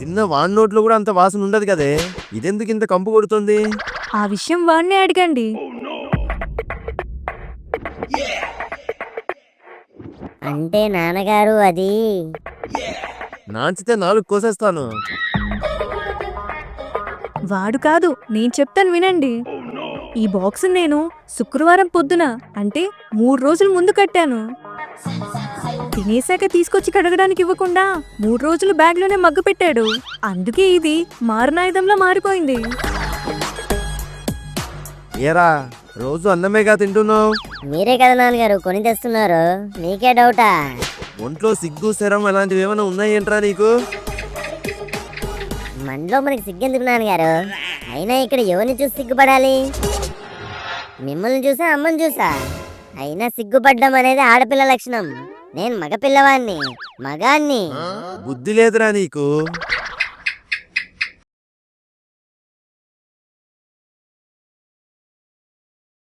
తిన్న వాన్ నోట్లో కూడా అంత వాసన ఉండదు కదే, ఇదెందుకు ఇంత కంపు కొడుతుంది? ఆ విషయం వాడినే అడగండి. అంటే నాన్నగారు అది నాంచితే 4 కోసేస్తాను. వాడు కాదు, నేను చెప్తాను వినండి. ఈ బాక్స్ నేను శుక్రవారం పొద్దున అంటే 3 రోజుల ముందు కట్టాను. తినేశాక తీసుకొచ్చి కడగడానికి ఇవ్వకుండా 3 రోజులు బ్యాగ్లోనే మగ్గు పెట్టాడు. అందుకే ఇది మారణాయుధంలా మారిపోయింది. ఏరా, రోజు అన్నమేగా తింటున్నావు? మీరే కదా నాన్నగారు కొని తెస్తున్నారు, మీకే డౌటా? ఒంట్లో సిగ్గు శరం అలాంటివి ఏమైనా ఉన్నాయేంట్రా నీకు? మనలో మనకి సిగ్గెందుకు నాన్నగారు? అయినా ఇక్కడ ఎవరిని చూసి సిగ్గుపడాలి? మిమ్మల్ని చూసా, అమ్మని చూసా. అయినా సిగ్గుపడ్డం అనేది ఆడపిల్ల లక్షణం. నేను మగపిల్లవాణ్ణి, మగాన్ని. బుద్ధి లేదురా నీకు.